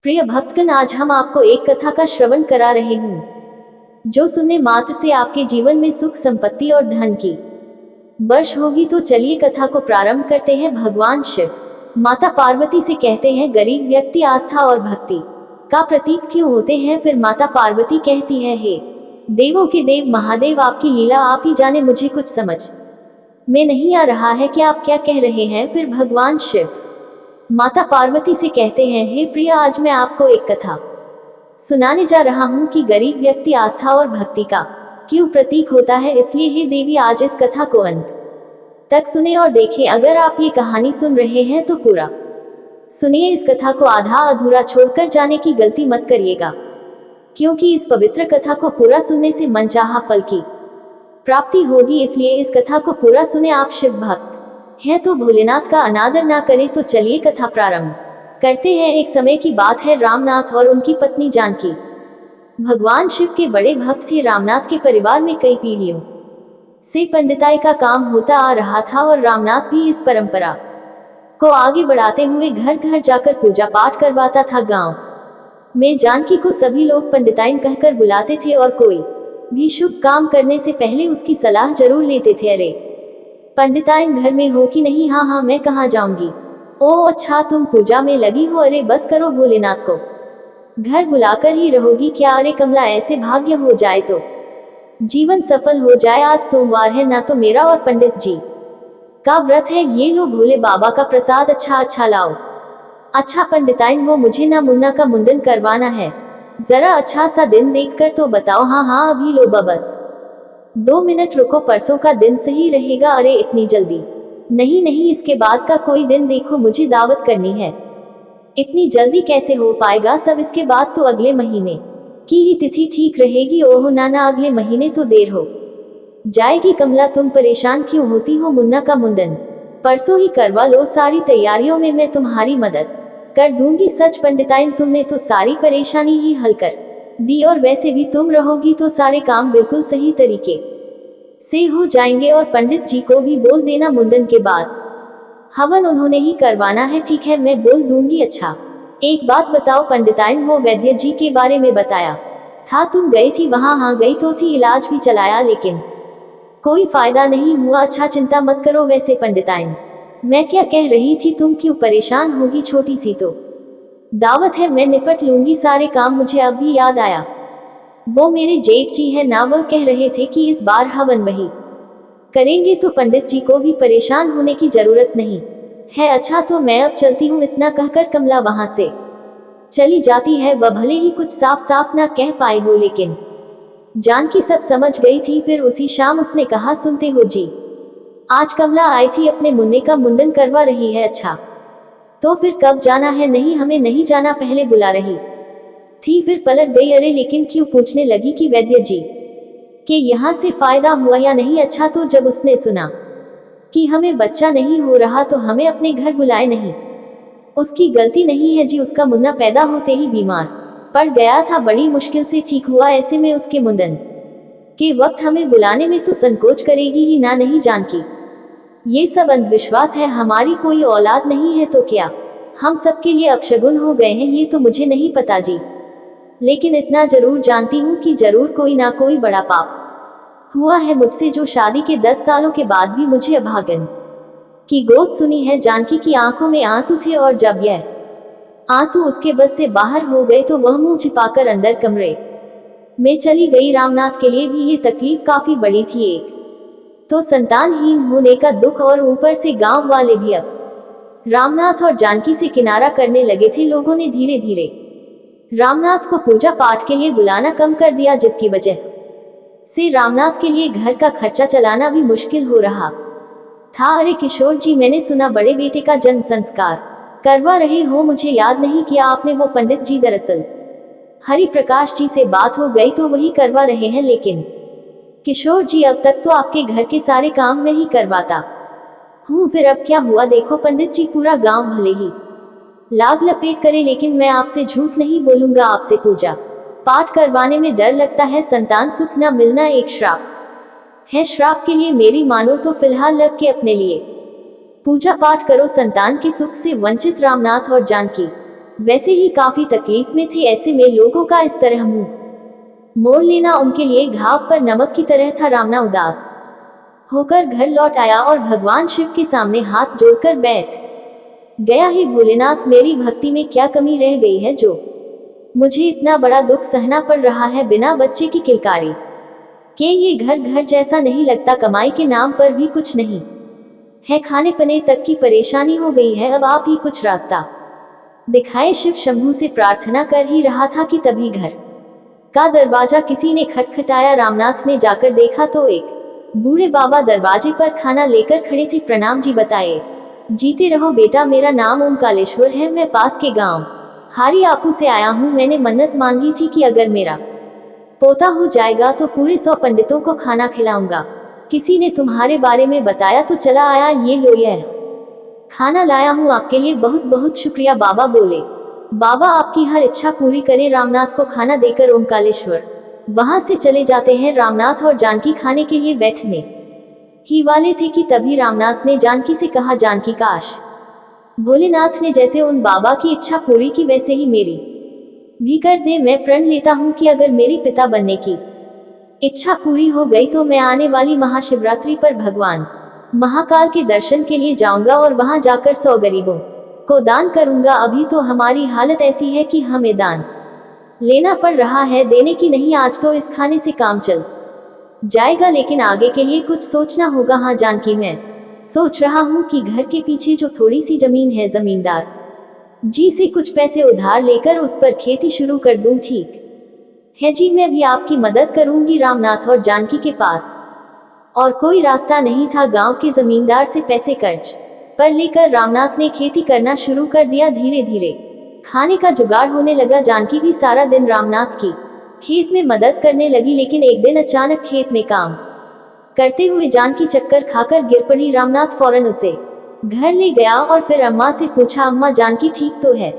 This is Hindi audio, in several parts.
प्रिय भक्तगण, आज हम आपको एक कथा का श्रवण करा रहे हूँ जो सुनने मात्र से आपके जीवन में सुख, संपत्ति और धन की वर्ष होगी। तो चलिए कथा को प्रारंभ करते हैं। भगवान शिव माता पार्वती से कहते हैं, गरीब व्यक्ति आस्था और भक्ति का प्रतीक क्यों होते हैं? फिर माता पार्वती कहती है, हे देवों के देव महादेव, आपकी लीला आप ही जाने, मुझे कुछ समझ में नहीं आ रहा है कि आप क्या कह रहे हैं। फिर भगवान शिव माता पार्वती से कहते हैं, हे प्रिय, आज मैं आपको एक कथा सुनाने जा रहा हूँ कि गरीब व्यक्ति आस्था और भक्ति का क्यों प्रतीक होता है। इसलिए हे देवी, आज इस कथा को अंत तक सुने और देखें। अगर आप ये कहानी सुन रहे हैं तो पूरा सुनिए, इस कथा को आधा अधूरा छोड़कर जाने की गलती मत करिएगा, क्योंकि इस पवित्र कथा को पूरा सुनने से मनचाहा फल की प्राप्ति होगी। इसलिए इस कथा को पूरा सुने। आप शिव भक्त हैं तो भोलेनाथ का अनादर ना करें। तो चलिए कथा प्रारंभ करते हैं। एक समय की बात है, रामनाथ और उनकी पत्नी जानकी भगवान शिव के बड़े भक्त थे। रामनाथ के परिवार में कई पीढ़ियों से पंडिताई का काम होता आ रहा था और रामनाथ भी इस परंपरा को आगे बढ़ाते हुए घर घर जाकर पूजा पाठ करवाता था। गांव में जानकी को सभी लोग पंडिताइन कहकर बुलाते थे और कोई भी शुभ काम करने से पहले उसकी सलाह जरूर लेते थे। अरे पंडिताइन घर में हो कि नहीं? हाँ हाँ, मैं कहाँ जाऊंगी। ओ अच्छा, तुम पूजा में लगी हो? अरे बस करो, भोलेनाथ को घर बुलाकर ही रहोगी क्या? अरे कमला, ऐसे भाग्य हो जाए तो जीवन सफल हो जाए। आज सोमवार है ना, तो मेरा और पंडित जी का व्रत है। ये लो भोले बाबा का प्रसाद, अच्छा लाओ। अच्छा पंडिताइन, वो मुझे ना मुन्ना का मुंडन करवाना है, जरा अच्छा सा दिन देखकर तो बताओ। हाँ हाँ, अभी लो बस 2 मिनट रुको, परसों का दिन सही रहेगा। अरे इतनी जल्दी नहीं नहीं, इसके बाद का कोई दिन देखो, मुझे दावत करनी है। इतनी जल्दी कैसे हो पाएगा सब? इसके बाद तो अगले महीने की ही तिथि ठीक रहेगी। ओहो नाना, अगले महीने तो देर हो जाएगी। कमला, तुम परेशान क्यों होती हो? मुन्ना का मुंडन परसों ही करवा लो, सारी तैयारियों में मैं तुम्हारी मदद कर दूंगी। सच पंडिताइन, तुमने तो सारी परेशानी ही हल कर दी, और वैसे भी तुम रहोगी तो सारे काम बिल्कुल सही तरीके से हो जाएंगे। और पंडित जी को भी बोल देना, मुंडन के बाद हवन उन्होंने ही करवाना है। ठीक है, मैं बोल दूंगी। अच्छा एक बात बताओ पंडिताइन, वो वैद्य जी के बारे में बताया था, तुम गई थी वहां? हाँ गई तो थी, इलाज भी चलाया, लेकिन कोई फायदा नहीं हुआ। अच्छा चिंता मत करो। वैसे पंडिताइन, मैं क्या कह रही थी, तुम क्यों परेशान होगी? छोटी सी तो दावत है, मैं निपट लूंगी सारे काम। मुझे अब भी याद आया, वो मेरे जेठ जी है ना, वह कह रहे थे कि इस बार हवन वही करेंगे, तो पंडित जी को भी परेशान होने की जरूरत नहीं है। अच्छा तो मैं अब चलती हूँ। इतना कहकर कमला वहां से चली जाती है। वह भले ही कुछ साफ साफ ना कह पाई हो, लेकिन जानकी सब समझ गई थी। फिर उसी शाम उसने कहा, सुनते हो जी, आज कमला आई थी, अपने मुन्ने का मुंडन करवा रही है। अच्छा तो फिर कब जाना है? नहीं, हमें नहीं जाना, पहले बुला रही थी, फिर पलट गई। अरे लेकिन क्यों? पूछने लगी कि वैद्य जी के यहाँ से फायदा हुआ या नहीं। अच्छा तो जब उसने सुना कि हमें बच्चा नहीं हो रहा तो हमें अपने घर बुलाए नहीं। उसकी गलती नहीं है जी, उसका मुन्ना पैदा होते ही बीमार पड़ गया था, बड़ी मुश्किल से ठीक हुआ। ऐसे में उसके मुंडन के वक्त हमें बुलाने में तो संकोच करेगी ही ना। नहीं जानकी, ये सब अंधविश्वास है, हमारी कोई औलाद नहीं है तो क्या हम सबके लिए अपशगुन हो गए हैं? ये तो मुझे नहीं पता जी, लेकिन इतना जरूर जानती हूँ कि जरूर कोई ना कोई बड़ा पाप हुआ है मुझसे, जो शादी के 10 सालों के बाद भी मुझे अभागन की गोद सुनी है। जानकी की आंखों में आंसू थे, और जब यह आंसू उसके बस से बाहर हो गए तो वह मुंह छिपाकर अंदर कमरे में चली गई। रामनाथ के लिए भी ये तकलीफ काफी बड़ी थी। एक तो संतानहीन होने का दुख, और ऊपर से गांव वाले भी अब रामनाथ और जानकी से किनारा करने लगे थे। लोगों ने धीरे धीरे रामनाथ को पूजा पाठ के लिए बुलाना कम कर दिया, जिसकी वजह से रामनाथ के लिए घर का खर्चा चलाना भी मुश्किल हो रहा था। अरे किशोर जी, मैंने सुना बड़े बेटे का जन्म संस्कार करवा रहे हो, मुझे याद नहीं किया आपने। वो पंडित जी, दरअसल हरि प्रकाश जी से बात हो गई तो वही करवा रहे हैं। लेकिन किशोर जी, अब तक तो आपके घर के सारे काम मैं ही करवाता हूँ, फिर अब क्या हुआ? देखो पंडित जी, पूरा गांव भले ही लाग लपेट करे, लेकिन मैं आपसे झूठ नहीं बोलूंगा, आपसे पूजा पाठ करवाने में डर लगता है। संतान सुख न मिलना एक श्राप है, श्राप के लिए मेरी मानो तो फिलहाल लग के अपने लिए पूजा पाठ करो, संतान के सुख से वंचित रामनाथ और जानकी वैसे ही काफी तकलीफ में थे, ऐसे में लोगों का इस तरह मुंह मोड़ लेना उनके लिए घाव पर नमक की तरह था। रामना उदास होकर घर लौट आया और भगवान शिव के सामने हाथ जोड़कर बैठ गया। हे भोलेनाथ, मेरी भक्ति में क्या कमी रह गई है जो मुझे इतना बड़ा दुख सहना पड़ रहा है बिना बच्चे की किलकारी के। ये घर घर जैसा नहीं लगता, कमाई के नाम पर भी कुछ नहीं है, खाने पीने तक की परेशानी हो गई है, अब आप ही कुछ रास्ता दिखाए। शिव शंभू से प्रार्थना कर ही रहा था कि तभी घर का दरवाजा किसी ने खटखटाया। रामनाथ ने जाकर देखा तो एक बूढ़े बाबा दरवाजे पर खाना लेकर खड़े थे। प्रणाम जी, बताए। जीते रहो बेटा, मेरा नाम ओमकालेश्वर है, मैं पास के गांव हारी आपू से आया हूँ। मैंने मन्नत मांगी थी कि अगर मेरा पोता हो जाएगा तो पूरे 100 पंडितों को खाना खिलाऊंगा। किसी ने तुम्हारे बारे में बताया तो चला आया, ये लो यह खाना लाया हूँ आपके लिए, बहुत बहुत शुक्रिया। बाबा बोले, बाबा आपकी हर इच्छा पूरी करे। रामनाथ को खाना देकर ओमकालेश्वर वहां से चले जाते हैं। रामनाथ और जानकी खाने के लिए बैठने ही वाले थे कि तभी रामनाथ ने जानकी से कहा, जानकी, काश भोलेनाथ ने जैसे उन बाबा की इच्छा पूरी की वैसे ही मेरी भी कर दे। मैं प्रण लेता हूँ कि अगर मेरी पिता बनने की इच्छा पूरी हो गई तो मैं आने वाली महाशिवरात्रि पर भगवान महाकाल के दर्शन के लिए जाऊंगा और वहां जाकर 100 गरीबों को दान करूंगा। अभी तो हमारी हालत ऐसी है कि हमें दान लेना पड़ रहा है, देने की नहीं। आज तो इस खाने से काम चल जाएगा, लेकिन आगे के लिए कुछ सोचना होगा। हाँ जानकी, मैं सोच रहा हूँ कि घर के पीछे जो थोड़ी सी जमीन है, जमींदार जी से कुछ पैसे उधार लेकर उस पर खेती शुरू कर दूं। ठीक है जी, मैं भी आपकी मदद करूंगी। रामनाथ और जानकी के पास और कोई रास्ता नहीं था। गांव के जमींदार से पैसे कर्ज पर लेकर रामनाथ ने खेती करना शुरू कर दिया। धीरे धीरे खाने का जुगाड़ होने लगा। जानकी भी सारा दिन रामनाथ की खेत में मदद करने लगी, लेकिन एक दिन अचानक खेत में काम करते हुए जानकी चक्कर खाकर गिर पड़ी। रामनाथ फौरन उसे घर ले गया और फिर अम्मा से पूछा, अम्मा जानकी ठीक तो है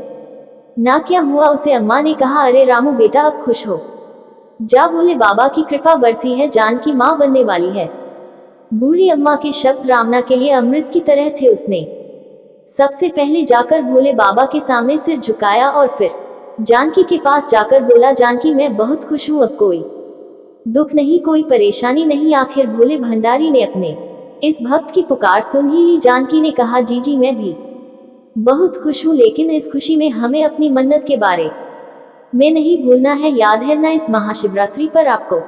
ना, क्या हुआ उसे? अम्मा ने कहा, अरे रामू बेटा, अब खुश हो जा, भोले बाबा की कृपा बरसी है, जानकी माँ बनने वाली है। बूढ़ी अम्मा के शब्द रामना के लिए अमृत की तरह थे। उसने सबसे पहले जाकर भोले बाबा के सामने सिर झुकाया और फिर जानकी के पास जाकर बोला, जानकी मैं बहुत खुश हूँ, अब कोई दुख नहीं, कोई परेशानी नहीं। आखिर भोले भंडारी ने अपने इस भक्त की पुकार सुन ही ली। जानकी ने कहा, जी जी मैं भी बहुत खुश हूँ, लेकिन इस खुशी में हमें अपनी मन्नत के बारे में नहीं भूलना है। याद है ना, इस महाशिवरात्रि पर आपको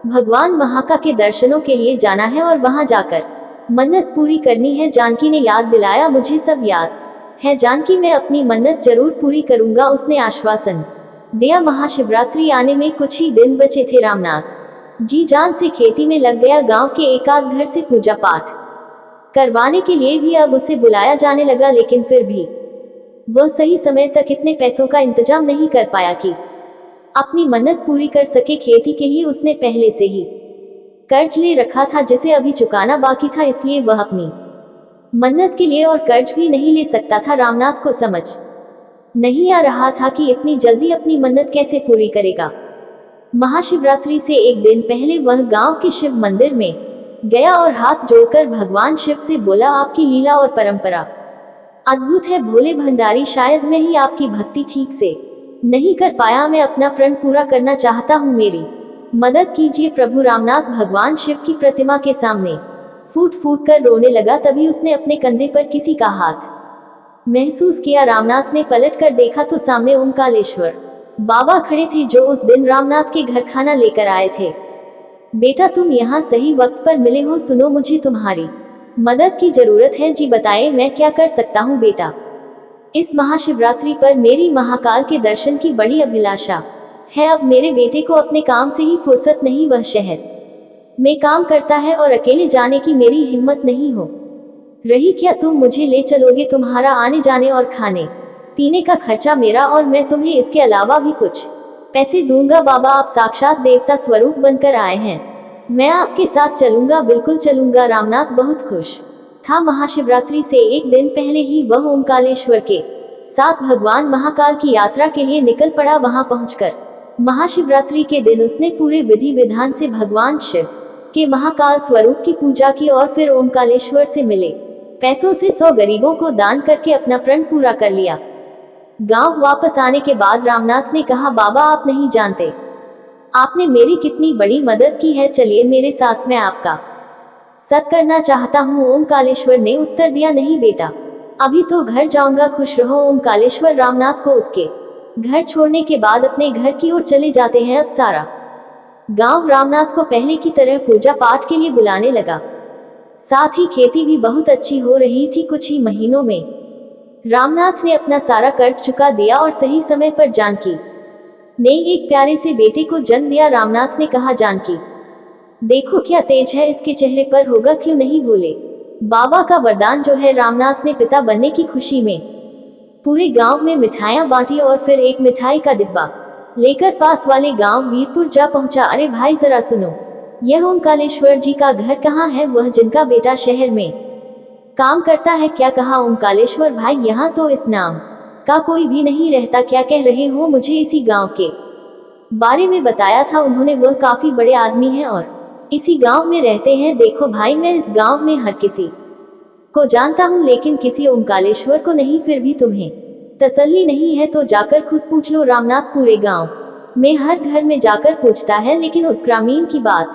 भगवान महाकाल के दर्शनों के लिए जाना है और वहां जाकर मन्नत पूरी करनी है। जानकी ने याद दिलाया, मुझे सब याद है जानकी, मैं अपनी मन्नत जरूर पूरी करूंगा, उसने आश्वासन दिया। महाशिवरात्रि आने में कुछ ही दिन बचे थे। रामनाथ जी जान से खेती में लग गया। गांव के एकाध घर से पूजा पाठ करवाने के लिए भी अब उसे बुलाया जाने लगा, लेकिन फिर भी वह सही समय तक इतने पैसों का इंतजाम नहीं कर पाया कि अपनी मन्नत पूरी कर सके। खेती के लिए उसने पहले से ही कर्ज ले रखा था, जिसे अभी चुकाना बाकी था, इसलिए वह अपनी मन्नत के लिए और कर्ज भी नहीं ले सकता था। रामनाथ को समझ नहीं आ रहा था कि इतनी जल्दी अपनी मन्नत कैसे पूरी करेगा। महाशिवरात्रि से एक दिन पहले वह गांव के शिव मंदिर में गया और हाथ जोड़कर भगवान शिव से बोला, आपकी लीला और परंपरा अद्भुत है भोले भंडारी, शायद मैं ही आपकी भक्ति ठीक से नहीं कर पाया, मैं अपना प्रण पूरा करना चाहता हूँ, मेरी मदद कीजिए प्रभु। रामनाथ भगवान शिव की प्रतिमा के सामने फूट फूट कर रोने लगा। तभी उसने अपने कंधे पर किसी का हाथ महसूस किया। रामनाथ ने पलट कर देखा तो सामने ओमकालेश्वर बाबा खड़े थे, जो उस दिन रामनाथ के घर खाना लेकर आए थे। बेटा तुम यहाँ सही वक्त पर मिले हो, सुनो मुझे तुम्हारी मदद की जरूरत है। जी बताए, मैं क्या कर सकता हूँ बेटा? इस महाशिवरात्रि पर मेरी महाकाल के दर्शन की बड़ी अभिलाषा है। अब मेरे बेटे को अपने काम से ही फुर्सत नहीं, वह शहर में काम करता है और अकेले जाने की मेरी हिम्मत नहीं हो रही। क्या तुम मुझे ले चलोगे? तुम्हारा आने जाने और खाने पीने का खर्चा मेरा, और मैं तुम्हें इसके अलावा भी कुछ पैसे दूंगा। बाबा आप साक्षात देवता स्वरूप बनकर आए हैं, मैं आपके साथ चलूंगा, बिल्कुल चलूंगा। रामनाथ बहुत खुश था। महाशिवरात्रि से एक दिन पहले ही वह ओमकालेश्वर के साथ भगवान महाकाल की यात्रा के लिए निकल पड़ा। वहां पहुंचकर महाशिवरात्रि के दिन उसने पूरे विधि विधान से भगवान शिव के महाकाल स्वरूप की पूजा की और फिर ओमकालेश्वर से मिले पैसों से 100 गरीबों को दान करके अपना प्रण पूरा कर लिया। गांव वापस आने के बाद रामनाथ ने कहा, बाबा आप नहीं जानते आपने मेरी कितनी बड़ी मदद की है, चलिए मेरे साथ, मैं आपका सत करना चाहता हूँ। ओमकालेश्वर ने उत्तर दिया, नहीं बेटा, अभी तो घर जाऊंगा, खुश रहो। ओमकालेश्वर रामनाथ को उसके घर छोड़ने के बाद अपने घर की ओर चले जाते हैं। अब सारा गांव रामनाथ को पहले की तरह पूजा पाठ के लिए बुलाने लगा। साथ ही खेती भी बहुत अच्छी हो रही थी। कुछ ही महीनों में रामनाथ ने अपना सारा कर्ज चुका दिया और सही समय पर जानकी ने एक प्यारे से बेटे को जन्म दिया। रामनाथ ने कहा, जानकी देखो क्या तेज है इसके चेहरे पर, होगा क्यों नहीं भूले। बाबा का वरदान जो है। रामनाथ ने पिता बनने की खुशी में पूरे गांव में मिठाइयां बांटी और फिर एक मिठाई का डिब्बा लेकर पास वाले गांव वीरपुर जा पहुंचा। अरे भाई जरा सुनो, यह ओमकालेश्वर जी का घर कहाँ है, वह जिनका बेटा शहर में काम करता है। क्या कहा ओमकालेश्वर भाई, यहाँ तो इस नाम का कोई भी नहीं रहता। क्या कह रहे हो, मुझे इसी गांव के बारे में बताया था उन्होंने, वह काफी बड़े आदमी हैं और इसी गांव में रहते हैं। देखो भाई, मैं इस गांव में हर किसी को जानता हूँ, लेकिन किसी ओमकालेश्वर को नहीं। फिर भी तुम्हें तसल्ली नहीं है तो जाकर खुद पूछ लो। रामनाथ पूरे गांव में हर घर में जाकर पूछता है, लेकिन उस ग्रामीण की बात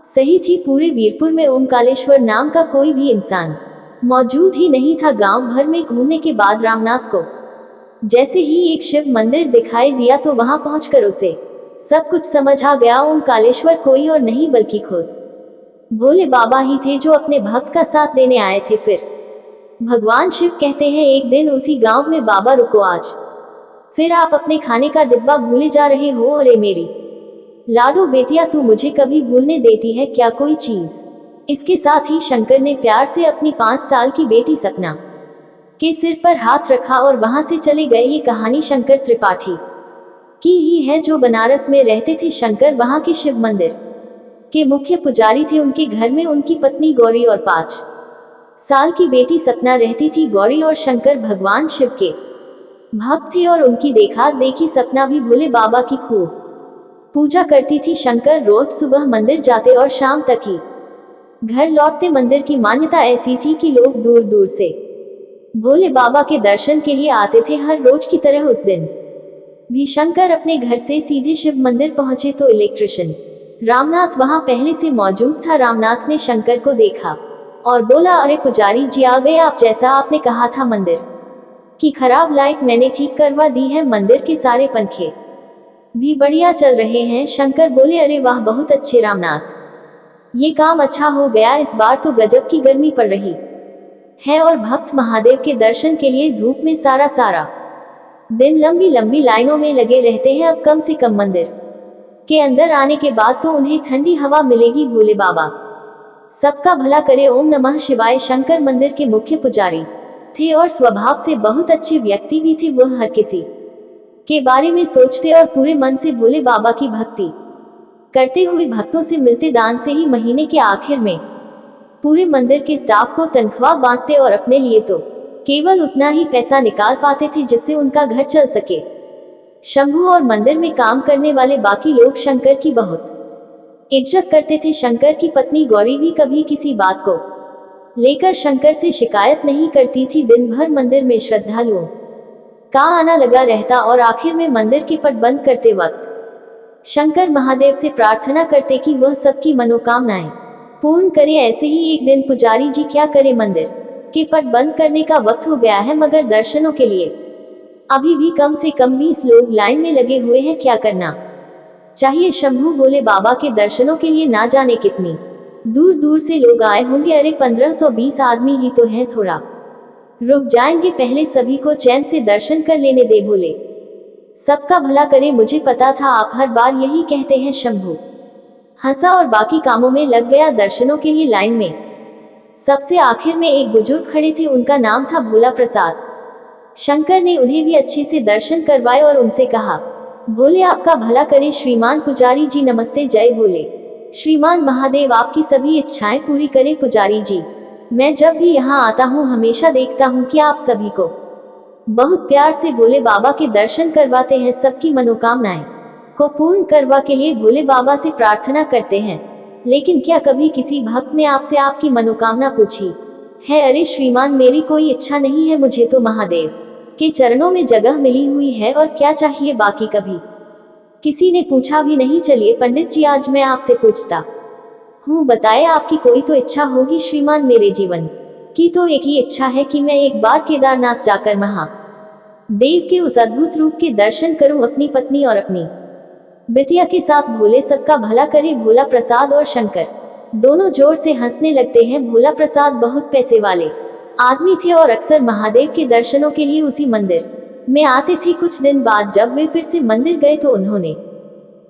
सही थी। पूरे वीरपुर में ओमकालेश्वर नाम का कोई भी इंसान मौजूद ही नहीं था। गांव भर में घूमने के बाद रामनाथ को जैसे ही एक शिव मंदिर दिखाई दिया तो वहां पहुंचकर उसे सब कुछ समझ आ गया। ओमकालेश्वर कोई और नहीं बल्कि खुद भोले बाबा ही थे जो अपने भक्त का साथ देने आए थे। फिर भगवान शिव कहते हैं, एक दिन उसी गांव में, बाबा रुको आज, फिर आप अपने खाने का डिब्बा भूले जा रहे हो। अरे मेरी लाडो बेटिया, तू मुझे कभी भूलने देती है क्या कोई चीज। इसके साथ ही शंकर ने प्यार से अपनी 5 साल की बेटी सपना के सिर पर हाथ रखा और वहां से चले गए। ये कहानी शंकर त्रिपाठी की ही है जो बनारस में रहते थे। शंकर वहां के शिव मंदिर के मुख्य पुजारी थे। उनके घर में उनकी पत्नी गौरी और 5 साल की बेटी सपना रहती थी। गौरी और शंकर भगवान शिव के भक्त थे और उनकी देखा देखी सपना भी भोले बाबा की खूब पूजा करती थी। शंकर रोज सुबह मंदिर जाते और शाम तक ही घर लौटते। मंदिर की मान्यता ऐसी थी कि लोग दूर दूर से भोले बाबा के दर्शन के लिए आते थे। हर रोज की तरह उस दिन भी शंकर अपने घर से सीधे शिव मंदिर पहुंचे तो इलेक्ट्रिशियन रामनाथ वहां पहले से मौजूद था। रामनाथ ने शंकर को देखा और बोला, अरे पुजारी जी आ गए आप, जैसा आपने कहा था मंदिर की खराब लाइट मैंने ठीक करवा दी है, मंदिर के सारे पंखे भी बढ़िया चल रहे हैं। शंकर बोले, अरे वाह बहुत अच्छे रामनाथ, ये काम अच्छा हो गया। इस बार तो गजब की गर्मी पड़ रही है और भक्त महादेव के दर्शन के लिए धूप में सारा दिन लंबी लंबी लाइनों में लगे रहते हैं। अब कम से कम मंदिर के अंदर आने के बाद तो उन्हें ठंडी हवा मिलेगी। भोले बाबा सबका भला करे। ओम नमः शिवाय। शंकर मंदिर के मुख्य पुजारी थे और स्वभाव से बहुत अच्छे व्यक्ति भी थे। वह हर किसी के बारे में सोचते और पूरे मन से भोले बाबा की भक्ति करते हुए भक्तों से मिलते। दान से ही महीने के आखिर में पूरे मंदिर के स्टाफ को तनख्वाह बांटते और अपने लिए तो केवल उतना ही पैसा निकाल पाते थे जिससे उनका घर चल सके। शंभू और मंदिर में काम करने वाले बाकी लोग शंकर की बहुत इज्जत करते थे। शंकर की पत्नी गौरी भी कभी किसी बात को लेकर शंकर से शिकायत नहीं करती थी। दिन भर मंदिर में श्रद्धालुओं का आना लगा रहता और आखिर में मंदिर के पट बंद करते वक्त शंकर महादेव से प्रार्थना करते कि वह सबकी मनोकामनाएं पूर्ण करे। ऐसे ही एक दिन पुजारी जी क्या करे, मंदिर के पट बंद करने का वक्त हो गया है मगर दर्शनों के लिए अभी भी कम से कम 20 लोग लाइन में लगे हुए हैं। क्या करना चाहिए। शंभू भोले बाबा के दर्शनों के लिए ना जाने कितनी दूर दूर से लोग आए होंगे। अरे 1520 आदमी ही तो हैं, थोड़ा रुक जाएंगे, पहले सभी को चैन से दर्शन कर लेने दे। भोले सबका भला करे। मुझे पता था आप हर बार यही कहते हैं। शंभू हंसा और बाकी कामों में लग गया। दर्शनों के लिए लाइन में सबसे आखिर में एक बुजुर्ग खड़े थे, उनका नाम था भोला प्रसाद। शंकर ने उन्हें भी अच्छे से दर्शन करवाए और उनसे कहा, भोले आपका भला करे। श्रीमान पुजारी जी नमस्ते। जय भोले। श्रीमान महादेव आपकी सभी इच्छाएं पूरी करे। पुजारी जी, मैं जब भी यहाँ आता हूँ हमेशा देखता हूँ कि आप सभी को बहुत प्यार से भोले बाबा के दर्शन करवाते हैं, सबकी मनोकामनाएं को पूर्ण करवा के लिए भोले बाबा से प्रार्थना करते हैं। लेकिन क्या कभी किसी भक्त ने आपसे आपकी मनोकामना पूछी है? अरे श्रीमान, मेरी कोई इच्छा नहीं है, मुझे तो महादेव के चरणों में जगह मिली हुई है और क्या चाहिए बाकी कभी किसी ने पूछा भी नहीं। चलिए पंडित जी, आज मैं आपसे पूछता हूँ, बताए आपकी कोई तो इच्छा होगी श्रीमान। मेरे जीवन की तो एक ही इच्छा है कि मैं एक बार केदारनाथ जाकर महादेव के उस अद्भुत रूप के दर्शन करूं, अपनी पत्नी और अपनी बिटिया के साथ। भोले सबका भला करे। भोला प्रसाद और शंकर दोनों जोर से हंसने लगते हैं। भोला प्रसाद बहुत पैसे वाले आदमी थे और अक्सर महादेव के दर्शनों के लिए उसी मंदिर में आते थे। कुछ दिन बाद जब वे फिर से मंदिर गए तो उन्होंने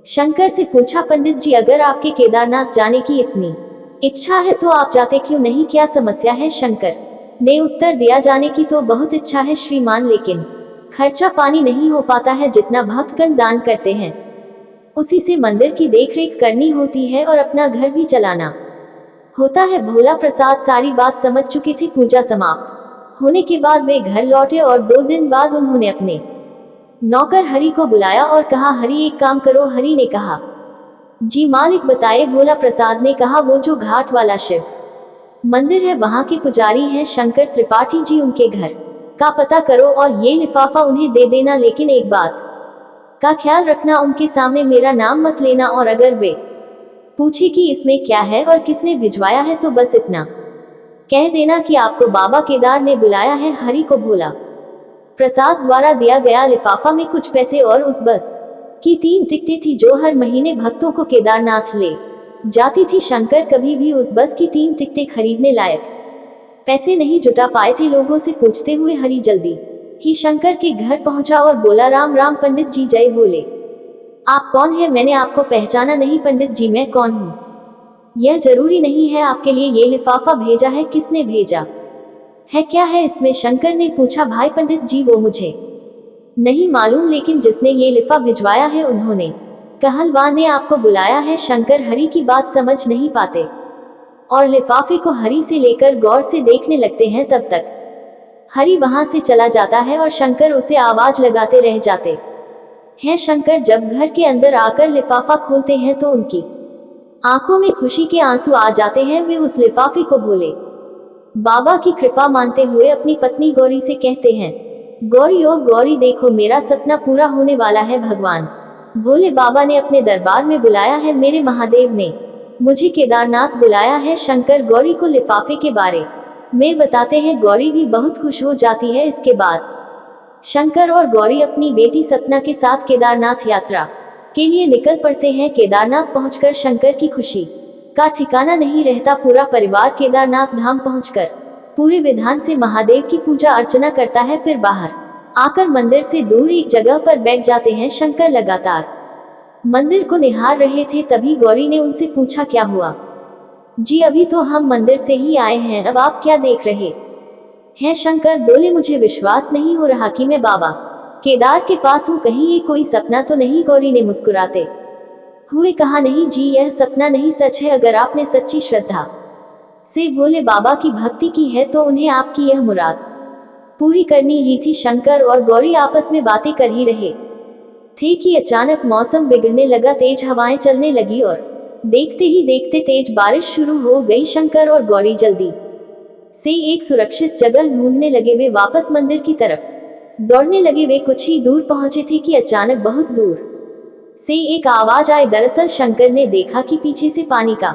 शंकर से पूछा, पंडित जी, अगर आपके केदारनाथ जाने की इतनी इच्छा है तो आप जाते क्यों नहीं, क्या समस्या है? शंकर ने उत्तर दिया, जाने की तो बहुत इच्छा है श्रीमान, लेकिन खर्चा पानी नहीं हो पाता है। जितना भक्तगण दान करते हैं उसी से मंदिर की देखरेख करनी होती है और अपना घर भी चलाना होता है। भोला प्रसाद सारी बात समझ चुके थे। पूजा समाप्त होने के बाद वे घर लौटे और 2 दिन बाद उन्होंने अपने नौकर हरि को बुलाया और कहा, हरि एक काम करो। हरि ने कहा, जी मालिक बताए। भोला प्रसाद ने कहा, वो जो घाट वाला शिव मंदिर है वहाँ के पुजारी हैं शंकर त्रिपाठी जी, उनके घर का पता करो और ये लिफाफा उन्हें दे देना। लेकिन एक बात का ख्याल रखना, उनके सामने मेरा नाम मत लेना और अगर वे पूछे कि इसमें क्या है और किसने भिजवाया है तो बस इतना कह देना कि आपको बाबा केदार ने बुलाया है। हरि को भोला प्रसाद द्वारा दिया गया लिफाफा में कुछ पैसे और उस बस की 3 टिकटें थी जो हर महीने भक्तों को केदारनाथ ले जाती थी। शंकर कभी भी उस बस की 3 टिकटें खरीदने लायक पैसे नहीं जुटा पाए थे। लोगों से पूछते हुए हरि जल्दी ही शंकर के घर पहुंचा और बोला, राम राम पंडित जी, जय भोले। आप कौन है? मैंने आपको पहचाना नहीं। पंडित जी, मैं कौन हूँ यह जरूरी नहीं है, आपके लिए ये लिफाफा भेजा है। किसने भेजा है, क्या है इसमें? शंकर ने पूछा। भाई पंडित जी, वो मुझे नहीं मालूम, लेकिन जिसने ये लिफा भिजवाया है उन्होंने कहलवा ने आपको बुलाया है। शंकर हरि की बात समझ नहीं पाते और लिफाफे को हरि से लेकर गौर से देखने लगते हैं। तब तक हरि वहां से चला जाता है और शंकर उसे आवाज लगाते रह जाते हैं। शंकर जब घर के अंदर आकर लिफाफा खोलते हैं तो उनकी आंखों में खुशी के आंसू आ जाते हैं। वे उस लिफाफे को भोले बाबा की कृपा मानते हुए अपनी पत्नी गौरी से कहते हैं, गौरी ओ गौरी, देखो मेरा सपना पूरा होने वाला है। भगवान भोले बाबा ने अपने दरबार में बुलाया है। मेरे महादेव ने मुझे केदारनाथ बुलाया है। शंकर गौरी को लिफाफे के बारे में बताते हैं। गौरी भी बहुत खुश हो जाती है। इसके बाद शंकर और गौरी अपनी बेटी सपना के साथ केदारनाथ यात्रा के लिए निकल पड़ते हैं। केदारनाथ पहुंचकर शंकर की खुशी का ठिकाना नहीं रहता। पूरा परिवार केदारनाथ धाम पहुंचकर पूरे विधान से महादेव की पूजा अर्चना करता है। फिर बाहर आकर मंदिर से दूर एक जगह पर बैठ जाते हैं। शंकर लगातार मंदिर को निहार रहे थे। तभी गौरी ने उनसे पूछा, क्या हुआ जी? अभी तो हम मंदिर से ही आए हैं, अब आप क्या देख रहे हैं? शंकर बोले, मुझे विश्वास नहीं हो रहा कि मैं बाबा केदार के पास हूँ, कहीं ये कोई सपना तो नहीं? गौरी ने मुस्कुराते हुए कहा, नहीं जी, यह सपना नहीं, सच है। अगर आपने सच्ची श्रद्धा से भोले बाबा की भक्ति की है तो उन्हें आपकी यह मुराद पूरी करनी ही थी। शंकर और गौरी आपस में बातें कर ही रहे थे कि अचानक मौसम बिगड़ने लगा। तेज हवाएं चलने लगी और देखते ही देखते तेज बारिश शुरू हो गई। शंकर और गौरी जल्दी से एक सुरक्षित जगह ढूंढने लगे। वे वापस मंदिर की तरफ दौड़ने लगे। वे कुछ ही दूर पहुंचे थे कि अचानक बहुत दूर से एक आवाज आई। दरअसल शंकर ने देखा कि पीछे से पानी का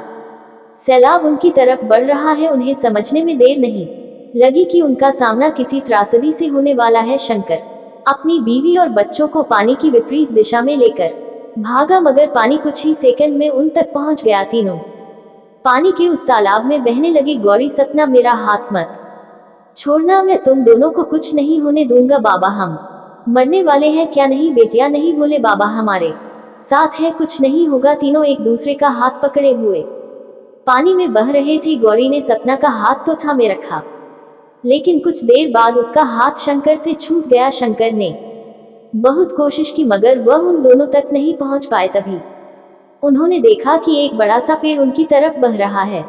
सैलाब उनकी तरफ बढ़ रहा है। उन्हें समझने में देर नहीं लगी कि उनका सामना किसी त्रासदी से होने वाला है। शंकर अपनी बीवी और बच्चों को पानी की विपरीत दिशा में लेकर भागा, मगर पानी कुछ ही सेकंड में उन तक पहुंच गया। तीनों पानी के उस तालाब में बहने लगे। गौरी, सपना, मेरा हाथ मत छोड़ना, मैं तुम दोनों को कुछ नहीं होने दूंगा। बाबा, हम मरने वाले हैं क्या? नहीं बेटिया, नहीं। बोले, बाबा हमारे साथ है, कुछ नहीं होगा। तीनों एक दूसरे का हाथ पकड़े हुए पानी में बह रहे थे। गौरी ने सपना का हाथ तो थामे रखा, लेकिन कुछ देर बाद उसका हाथ शंकर से छूट गया। शंकर ने बहुत कोशिश की मगर वह उन दोनों तक नहीं पहुंच पाए। तभी उन्होंने देखा कि एक बड़ा सा पेड़ उनकी तरफ बह रहा है।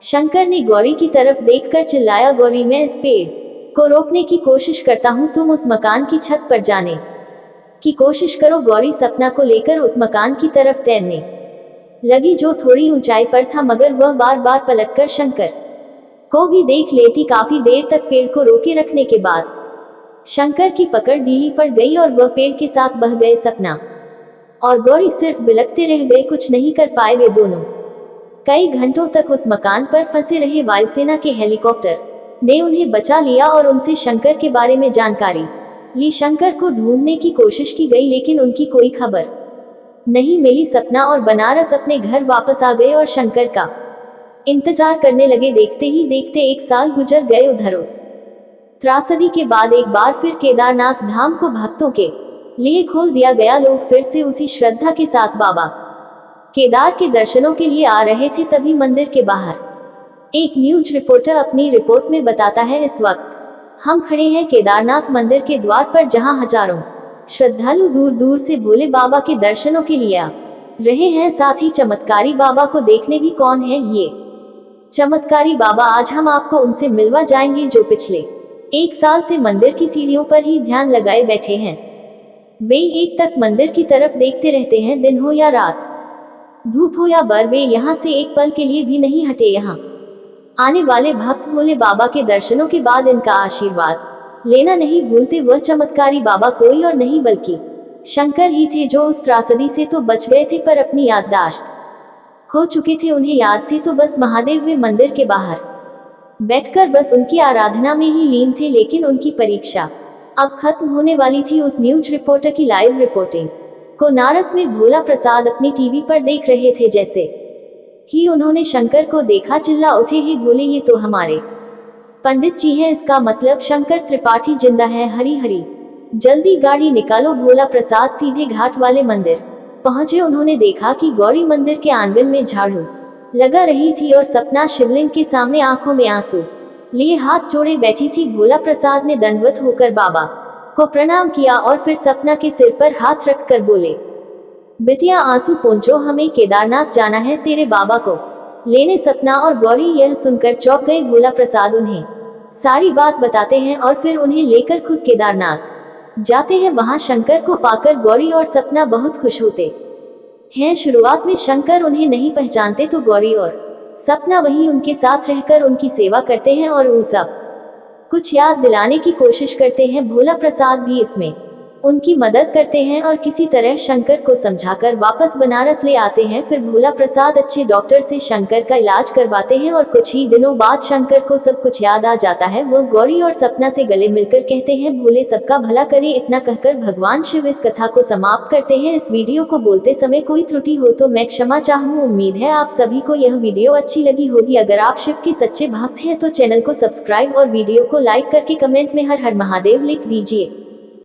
शंकर ने गौरी की तरफ देखकर चिल्लाया, गौरी, मैं इस पेड़ को रोकने की कोशिश करता हूँ, तुम उस मकान की छत पर जाने की कोशिश करो। गौरी सपना को लेकर उस मकान की तरफ तैरने लगी जो थोड़ी ऊंचाई पर था, मगर वह बार बार पलटकर शंकर को भी देख लेती। काफी देर तक पेड़ को रोके रखने के बाद शंकर की पकड़ ढीली पड़ गई और वह पेड़ के साथ बह गए। सपना और गौरी सिर्फ बिलखते रह गए, कुछ नहीं कर पाए वे दोनों। कई घंटों तक उस मकान पर फंसे रहे। वायुसेना के हेलीकॉप्टर ने उन्हें बचा लिया और उनसे शंकर के बारे में जानकारी ली। शंकर को ढूंढने की कोशिश की गई लेकिन उनकी कोई खबर नहीं मिली। सपना और बनारस अपने घर वापस आ गए और शंकर का इंतजार करने लगे। देखते ही देखते 1 साल गुजर गए। उधर उस त्रासदी के बाद एक बार फिर केदारनाथ धाम को भक्तों के लिए खोल दिया गया। लोग फिर से उसी श्रद्धा के साथ बाबा केदार के दर्शनों के लिए आ रहे थे। तभी मंदिर के बाहर एक न्यूज रिपोर्टर अपनी रिपोर्ट में बताता है, इस वक्त हम खड़े हैं केदारनाथ मंदिर के द्वार पर, जहां हजारों श्रद्धालु दूर दूर से भोले बाबा के दर्शनों के लिए आ रहे हैं। साथ ही चमत्कारी बाबा को देखने भी। कौन है ये चमत्कारी बाबा? आज हम आपको उनसे मिलवा जाएंगे जो पिछले 1 साल से मंदिर की सीढ़ियों पर ही ध्यान लगाए बैठे हैं। वे एक तक मंदिर की तरफ देखते रहते हैं, दिन हो या रात, धूप हो या बर, वे यहाँ से एक पल के लिए भी नहीं हटे। यहाँ आने वाले भक्त भोले बाबा के दर्शनों के बाद इनका आशीर्वाद लेना नहीं भूलते। वह चमत्कारी बाबा कोई और नहीं बल्कि शंकर ही थे, जो उस त्रासदी से तो बच गए थे पर अपनी याददाश्त खो चुके थे। उन्हें याद थी तो बस महादेव। वे मंदिर के बाहर बैठकर बस उनकी आराधना में ही लीन थे। लेकिन उनकी परीक्षा अब खत्म होने वाली थी। उस न्यूज रिपोर्टर की लाइव रिपोर्टिंग को नारस में भोला प्रसाद अपनी टीवी पर देख रहे थे। जैसे ही उन्होंने शंकर को देखा, चिल्ला उठे, हे भोले, ये तो हमारे पंडित जी हैं। इसका मतलब शंकर त्रिपाठी जिंदा है। हरी हरी, जल्दी गाड़ी निकालो। भोला प्रसाद सीधे घाट वाले मंदिर पहुंचे। उन्होंने देखा कि गौरी मंदिर के आंगन में झाड़ू लगा रही थी और सपना शिवलिंग के सामने आंखों में आंसू लिए हाथ जोड़े बैठी थी। भोला प्रसाद ने दंडवत होकर बाबा को प्रणाम किया और फिर सपना के सिर पर हाथ रखकर बोले, बिटिया आंसू पोंछो, हमें केदारनाथ जाना है तेरे बाबा को लेने। सपना और गौरी यह सुनकर चौंक गए। भोला प्रसाद उन्हें सारी बात बताते हैं और फिर उन्हें लेकर खुद केदारनाथ जाते हैं। वहां शंकर को पाकर गौरी और सपना बहुत खुश होते हैं। शुरुआत में शंकर उन्हें नहीं पहचानते तो गौरी और सपना वहीं उनके साथ रहकर उनकी सेवा करते हैं और वो सब कुछ याद दिलाने की कोशिश करते हैं। भोला प्रसाद भी इसमें उनकी मदद करते हैं और किसी तरह शंकर को समझाकर वापस बनारस ले आते हैं। फिर भोला प्रसाद अच्छे डॉक्टर से शंकर का इलाज करवाते हैं और कुछ ही दिनों बाद शंकर को सब कुछ याद आ जाता है। वो गौरी और सपना से गले मिलकर कहते हैं, भोले सबका भला करे। इतना कहकर भगवान शिव इस कथा को समाप्त करते हैं। इस वीडियो को बोलते समय कोई त्रुटि हो तो मैं क्षमा चाहूँ। उम्मीद है आप सभी को यह वीडियो अच्छी लगी होगी। अगर आप शिव के सच्चे भक्त हैं तो चैनल को सब्सक्राइब और वीडियो को लाइक करके कमेंट में हर हर महादेव लिख दीजिए।